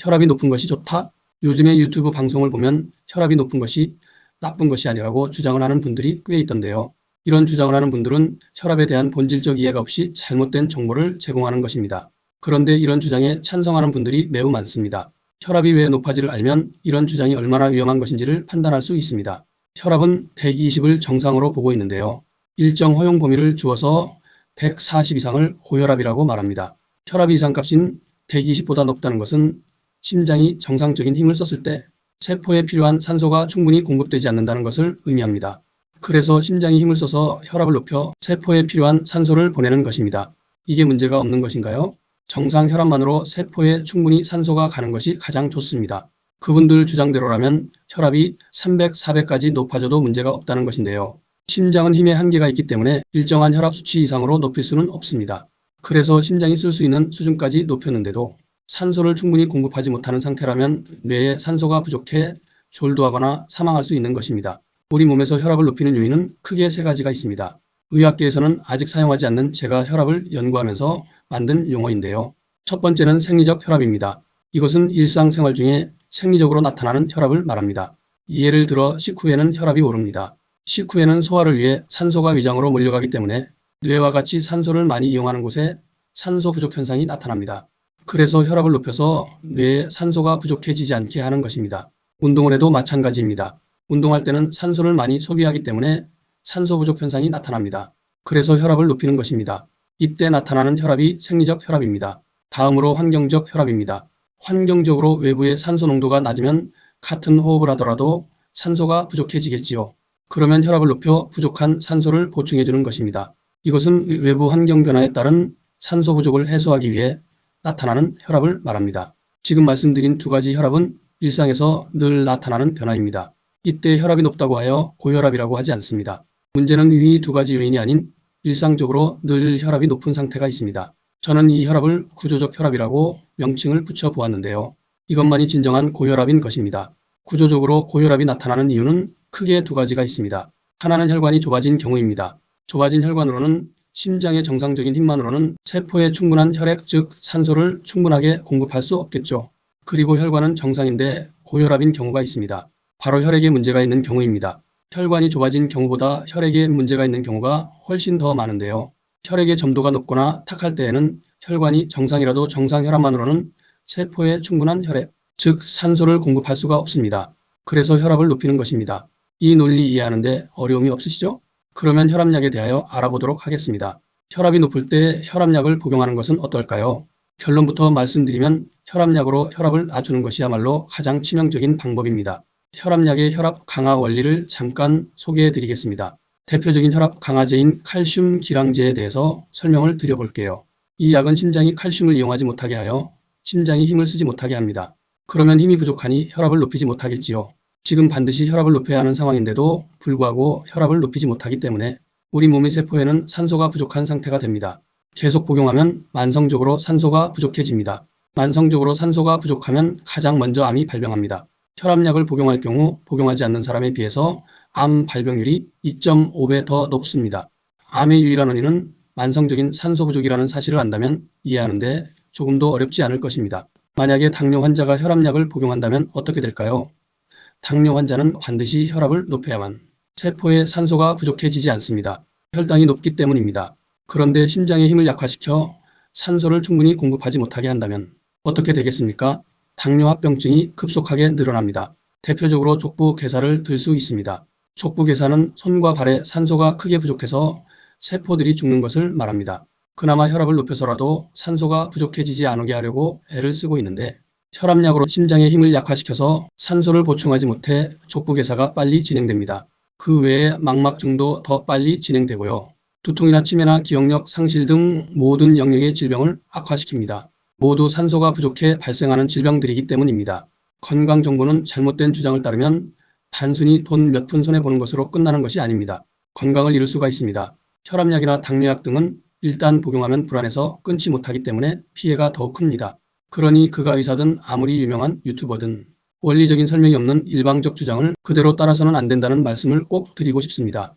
혈압이 높은 것이 좋다? 요즘에 유튜브 방송을 보면 혈압이 높은 것이 나쁜 것이 아니라고 주장을 하는 분들이 꽤 있던데요. 이런 주장을 하는 분들은 혈압에 대한 본질적 이해가 없이 잘못된 정보를 제공하는 것입니다. 그런데 이런 주장에 찬성하는 분들이 매우 많습니다. 혈압이 왜 높아지를 알면 이런 주장이 얼마나 위험한 것인지를 판단할 수 있습니다. 혈압은 120을 정상으로 보고 있는데요. 일정 허용 범위를 주어서 140 이상을 고혈압이라고 말합니다. 혈압 이상값인 120보다 높다는 것은 심장이 정상적인 힘을 썼을 때 세포에 필요한 산소가 충분히 공급되지 않는다는 것을 의미합니다. 그래서 심장이 힘을 써서 혈압을 높여 세포에 필요한 산소를 보내는 것입니다. 이게 문제가 없는 것인가요? 정상 혈압만으로 세포에 충분히 산소가 가는 것이 가장 좋습니다. 그분들 주장대로라면 혈압이 300, 400까지 높아져도 문제가 없다는 것인데요. 심장은 힘의 한계가 있기 때문에 일정한 혈압 수치 이상으로 높일 수는 없습니다. 그래서 심장이 쓸 수 있는 수준까지 높였는데도 산소를 충분히 공급하지 못하는 상태라면 뇌에 산소가 부족해 졸도하거나 사망할 수 있는 것입니다. 우리 몸에서 혈압을 높이는 요인은 크게 세 가지가 있습니다. 의학계에서는 아직 사용하지 않는 제가 혈압을 연구하면서 만든 용어인데요. 첫 번째는 생리적 혈압입니다. 이것은 일상생활 중에 생리적으로 나타나는 혈압을 말합니다. 예를 들어 식후에는 혈압이 오릅니다. 식후에는 소화를 위해 산소가 위장으로 몰려가기 때문에 뇌와 같이 산소를 많이 이용하는 곳에 산소 부족 현상이 나타납니다. 그래서 혈압을 높여서 뇌에 산소가 부족해지지 않게 하는 것입니다. 운동을 해도 마찬가지입니다. 운동할 때는 산소를 많이 소비하기 때문에 산소 부족 현상이 나타납니다. 그래서 혈압을 높이는 것입니다. 이때 나타나는 혈압이 생리적 혈압입니다. 다음으로 환경적 혈압입니다. 환경적으로 외부의 산소 농도가 낮으면 같은 호흡을 하더라도 산소가 부족해지겠지요. 그러면 혈압을 높여 부족한 산소를 보충해주는 것입니다. 이것은 외부 환경 변화에 따른 산소 부족을 해소하기 위해 나타나는 혈압을 말합니다. 지금 말씀드린 두 가지 혈압은 일상에서 늘 나타나는 변화입니다. 이때 혈압이 높다고 하여 고혈압이라고 하지 않습니다. 문제는 위 두 가지 요인이 아닌 일상적으로 늘 혈압이 높은 상태가 있습니다. 저는 이 혈압을 구조적 혈압이라고 명칭을 붙여보았는데요. 이것만이 진정한 고혈압인 것입니다. 구조적으로 고혈압이 나타나는 이유는 크게 두 가지가 있습니다. 하나는 혈관이 좁아진 경우입니다. 좁아진 혈관으로는 심장의 정상적인 힘만으로는 세포에 충분한 혈액, 즉 산소를 충분하게 공급할 수 없겠죠. 그리고 혈관은 정상인데 고혈압인 경우가 있습니다. 바로 혈액에 문제가 있는 경우입니다. 혈관이 좁아진 경우보다 혈액에 문제가 있는 경우가 훨씬 더 많은데요. 혈액의 점도가 높거나 탁할 때에는 혈관이 정상이라도 정상 혈압만으로는 세포에 충분한 혈액, 즉 산소를 공급할 수가 없습니다. 그래서 혈압을 높이는 것입니다. 이 논리 이해하는데 어려움이 없으시죠? 그러면 혈압약에 대하여 알아보도록 하겠습니다. 혈압이 높을 때 혈압약을 복용하는 것은 어떨까요? 결론부터 말씀드리면 혈압약으로 혈압을 낮추는 것이야말로 가장 치명적인 방법입니다. 혈압약의 혈압 강화 원리를 잠깐 소개해 드리겠습니다. 대표적인 혈압 강화제인 칼슘 기량제에 대해서 설명을 드려볼게요. 이 약은 심장이 칼슘을 이용하지 못하게 하여 심장이 힘을 쓰지 못하게 합니다. 그러면 힘이 부족하니 혈압을 높이지 못하겠지요. 지금 반드시 혈압을 높여야 하는 상황인데도 불구하고 혈압을 높이지 못하기 때문에 우리 몸의 세포에는 산소가 부족한 상태가 됩니다. 계속 복용하면 만성적으로 산소가 부족해집니다. 만성적으로 산소가 부족하면 가장 먼저 암이 발병합니다. 혈압약을 복용할 경우 복용하지 않는 사람에 비해서 암 발병률이 2.5배 더 높습니다. 암의 유일한 원인은 만성적인 산소 부족이라는 사실을 안다면 이해하는데 조금도 어렵지 않을 것입니다. 만약에 당뇨 환자가 혈압약을 복용한다면 어떻게 될까요? 당뇨 환자는 반드시 혈압을 높여야만 세포에 산소가 부족해지지 않습니다. 혈당이 높기 때문입니다. 그런데 심장의 힘을 약화시켜 산소를 충분히 공급하지 못하게 한다면 어떻게 되겠습니까? 당뇨합병증이 급속하게 늘어납니다. 대표적으로 족부괴사를 들 수 있습니다. 족부괴사는 손과 발에 산소가 크게 부족해서 세포들이 죽는 것을 말합니다. 그나마 혈압을 높여서라도 산소가 부족해지지 않게 하려고 애를 쓰고 있는데 혈압약으로 심장의 힘을 약화시켜서 산소를 보충하지 못해 족부괴사가 빨리 진행됩니다. 그 외에 망막증도 더 빨리 진행되고요. 두통이나 치매나 기억력 상실 등 모든 영역의 질병을 악화시킵니다. 모두 산소가 부족해 발생하는 질병들이기 때문입니다. 건강정보는 잘못된 주장을 따르면 단순히 돈 몇 푼 손해보는 것으로 끝나는 것이 아닙니다. 건강을 잃을 수가 있습니다. 혈압약이나 당뇨약 등은 일단 복용하면 불안해서 끊지 못하기 때문에 피해가 더 큽니다. 그러니 그가 의사든 아무리 유명한 유튜버든 원리적인 설명이 없는 일방적 주장을 그대로 따라서는 안 된다는 말씀을 꼭 드리고 싶습니다.